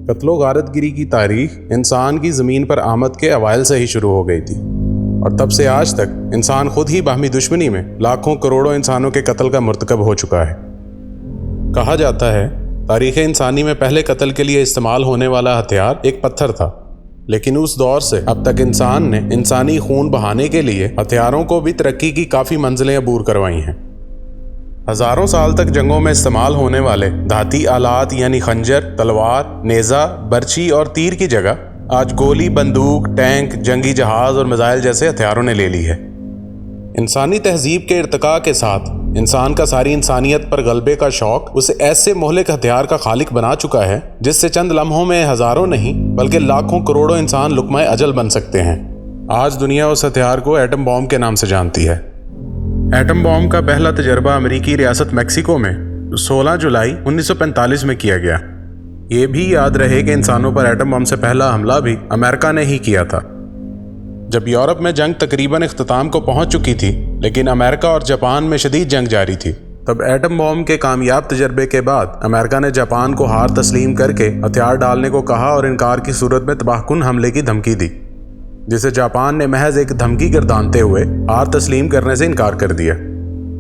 قتل و غارت گری کی تاریخ انسان کی زمین پر آمد کے اوائل سے ہی شروع ہو گئی تھی، اور تب سے آج تک انسان خود ہی باہمی دشمنی میں لاکھوں کروڑوں انسانوں کے قتل کا مرتکب ہو چکا ہے۔ کہا جاتا ہے تاریخ انسانی میں پہلے قتل کے لیے استعمال ہونے والا ہتھیار ایک پتھر تھا، لیکن اس دور سے اب تک انسان نے انسانی خون بہانے کے لیے ہتھیاروں کو بھی ترقی کی کافی منزلیں عبور کروائی ہیں۔ ہزاروں سال تک جنگوں میں استعمال ہونے والے دھاتی آلات یعنی خنجر، تلوار، نیزہ، برچی اور تیر کی جگہ آج گولی، بندوق، ٹینک، جنگی جہاز اور میزائل جیسے ہتھیاروں نے لے لی ہے۔ انسانی تہذیب کے ارتقاء کے ساتھ انسان کا ساری انسانیت پر غلبے کا شوق اسے ایسے مہلک ہتھیار کا خالق بنا چکا ہے جس سے چند لمحوں میں ہزاروں نہیں بلکہ لاکھوں کروڑوں انسان لقمہ اجل بن سکتے ہیں۔ آج دنیا اس ہتھیار کو ایٹم بام کے نام سے جانتی ہے۔ ایٹم بام کا پہلا تجربہ امریکی ریاست میکسیکو میں 16 جولائی 1945 میں کیا گیا۔ یہ بھی یاد رہے کہ انسانوں پر ایٹم بم سے پہلا حملہ بھی امریکہ نے ہی کیا تھا۔ جب یورپ میں جنگ تقریباً اختتام کو پہنچ چکی تھی لیکن امریکہ اور جاپان میں شدید جنگ جاری تھی، تب ایٹم بم کے کامیاب تجربے کے بعد امریکہ نے جاپان کو ہار تسلیم کر کے ہتھیار ڈالنے کو کہا اور انکار کی صورت میں تباہ کن حملے کی دھمکی دی، جسے جاپان نے محض ایک دھمکی گردانتے ہوئے ہار تسلیم کرنے سے انکار کر دیا،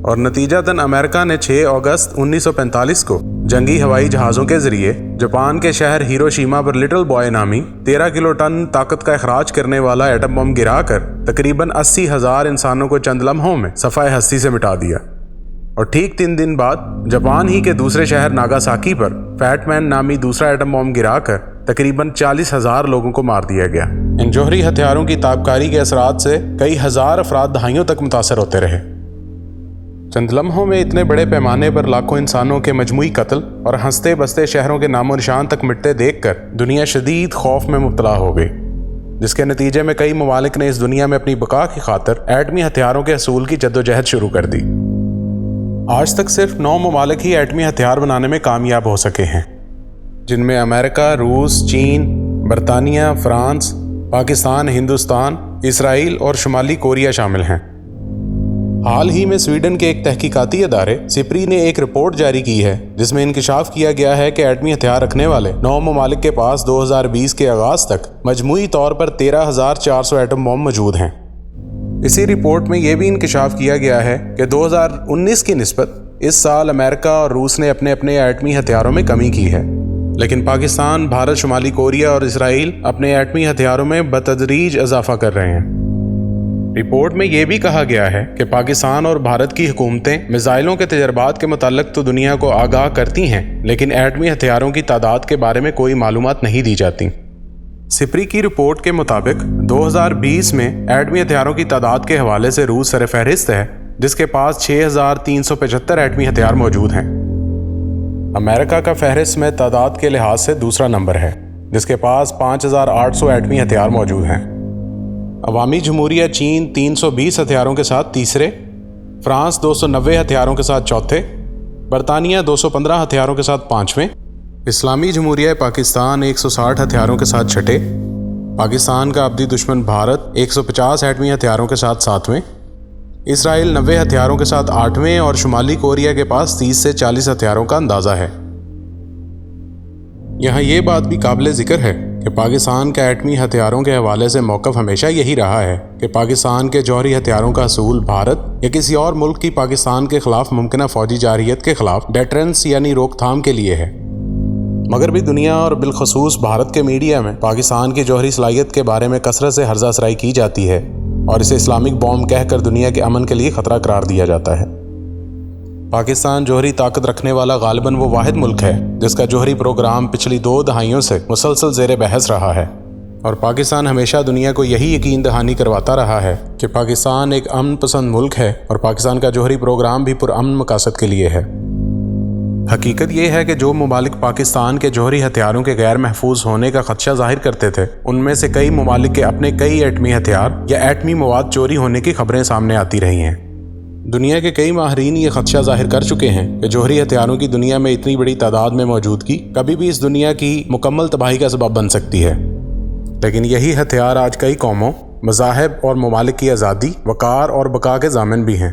اور نتیجتاً امریکہ نے 6 اگست 1945 کو جنگی ہوائی جہازوں کے ذریعے جاپان کے شہر ہیروشیما پر لٹل بوائے نامی 13 کلو ٹن طاقت کا اخراج کرنے والا ایٹم بم گرا کر تقریباً 80,000 انسانوں کو چند لمحوں میں صفحہ ہستی سے مٹا دیا، اور ٹھیک 3 دن بعد جاپان ہی کے دوسرے شہر ناگاساکی پر فیٹ مین نامی دوسرا ایٹم بم گرا کر تقریباً 40,000 لوگوں کو مار دیا گیا۔ ان جوہری ہتھیاروں کی تابکاری کے اثرات سے کئی ہزار افراد دہائیوں تک متاثر ہوتے رہے۔ چند لمحوں میں اتنے بڑے پیمانے پر لاکھوں انسانوں کے مجموعی قتل اور ہنستے بستے شہروں کے نام و نشان تک مٹتے دیکھ کر دنیا شدید خوف میں مبتلا ہو گئی، جس کے نتیجے میں کئی ممالک نے اس دنیا میں اپنی بقا کی خاطر ایٹمی ہتھیاروں کے حصول کی جدوجہد شروع کر دی۔ آج تک صرف 9 ممالک ہی ایٹمی ہتھیار بنانے میں کامیاب ہو سکے ہیں، جن میں امریکہ، روس، چین، برطانیہ، فرانس، پاکستان، ہندوستان، اسرائیل اور شمالی کوریا شامل ہیں۔ حال ہی میں سویڈن کے ایک تحقیقاتی ادارے سپری نے ایک رپورٹ جاری کی ہے جس میں انکشاف کیا گیا ہے کہ ایٹمی ہتھیار رکھنے والے 9 ممالک کے پاس 2020 کے آغاز تک مجموعی طور پر 13,400 ایٹم بم موجود ہیں۔ اسی رپورٹ میں یہ بھی انکشاف کیا گیا ہے کہ 2019 کی نسبت اس سال امریکہ اور روس نے اپنے ایٹمی ہتھیاروں میں کمی کی ہے، لیکن پاکستان، بھارت، شمالی کوریا اور اسرائیل اپنے ایٹمی ہتھیاروں میں بتدریج اضافہ کر رہے ہیں۔ رپورٹ میں یہ بھی کہا گیا ہے کہ پاکستان اور بھارت کی حکومتیں میزائلوں کے تجربات کے متعلق تو دنیا کو آگاہ کرتی ہیں، لیکن ایٹمی ہتھیاروں کی تعداد کے بارے میں کوئی معلومات نہیں دی جاتی۔ سپری کی رپورٹ کے مطابق 2020 میں ایٹمی ہتھیاروں کی تعداد کے حوالے سے روس سر فہرست ہے، جس کے پاس 6,375 ایٹمی ہتھیار موجود ہیں۔ امریکہ کا فہرست میں تعداد کے لحاظ سے دوسرا نمبر ہے، جس کے پاس 5,800 ایٹمی ہتھیار موجود ہیں۔ عوامی جمہوریہ چین 320 ہتھیاروں کے ساتھ تیسرے، فرانس 290 ہتھیاروں کے ساتھ چوتھے، برطانیہ 215 ہتھیاروں کے ساتھ پانچویں، اسلامی جمہوریہ پاکستان 160 ہتھیاروں کے ساتھ چھٹے، پاکستان کا ابدی دشمن بھارت 150 ایٹمی ہتھیاروں کے ساتھ ساتویں، اسرائیل 90 ہتھیاروں کے ساتھ آٹھویں، اور شمالی کوریا کے پاس 30 سے 40 ہتھیاروں کا اندازہ ہے۔ یہاں یہ بات بھی قابل ذکر ہے کہ پاکستان کا ایٹمی ہتھیاروں کے حوالے سے موقف ہمیشہ یہی رہا ہے کہ پاکستان کے جوہری ہتھیاروں کا حصول بھارت یا کسی اور ملک کی پاکستان کے خلاف ممکنہ فوجی جارحیت کے خلاف ڈیٹرنس یعنی روک تھام کے لیے ہے۔ مگر بھی دنیا اور بالخصوص بھارت کے میڈیا میں پاکستان کی جوہری صلاحیت کے بارے میں کثرت سے ہرزہ سرائی کی جاتی ہے اور اسے اسلامک بوم کہہ کر دنیا کے امن کے لیے خطرہ قرار دیا جاتا ہے۔ پاکستان جوہری طاقت رکھنے والا غالباً وہ واحد ملک ہے جس کا جوہری پروگرام پچھلی 2 دہائیوں سے مسلسل زیر بحث رہا ہے، اور پاکستان ہمیشہ دنیا کو یہی یقین دہانی کرواتا رہا ہے کہ پاکستان ایک امن پسند ملک ہے اور پاکستان کا جوہری پروگرام بھی پرامن مقاصد کے لیے ہے۔ حقیقت یہ ہے کہ جو ممالک پاکستان کے جوہری ہتھیاروں کے غیر محفوظ ہونے کا خدشہ ظاہر کرتے تھے، ان میں سے کئی ممالک کے اپنے کئی ایٹمی ہتھیار یا ایٹمی مواد چوری ہونے کی خبریں سامنے آتی رہی ہیں۔ دنیا کے کئی ماہرین یہ خدشہ ظاہر کر چکے ہیں کہ جوہری ہتھیاروں کی دنیا میں اتنی بڑی تعداد میں موجودگی کبھی بھی اس دنیا کی مکمل تباہی کا سبب بن سکتی ہے، لیکن یہی ہتھیار آج کئی قوموں، مذاہب اور ممالک کی آزادی، وقار اور بقا کے ضامن بھی ہیں۔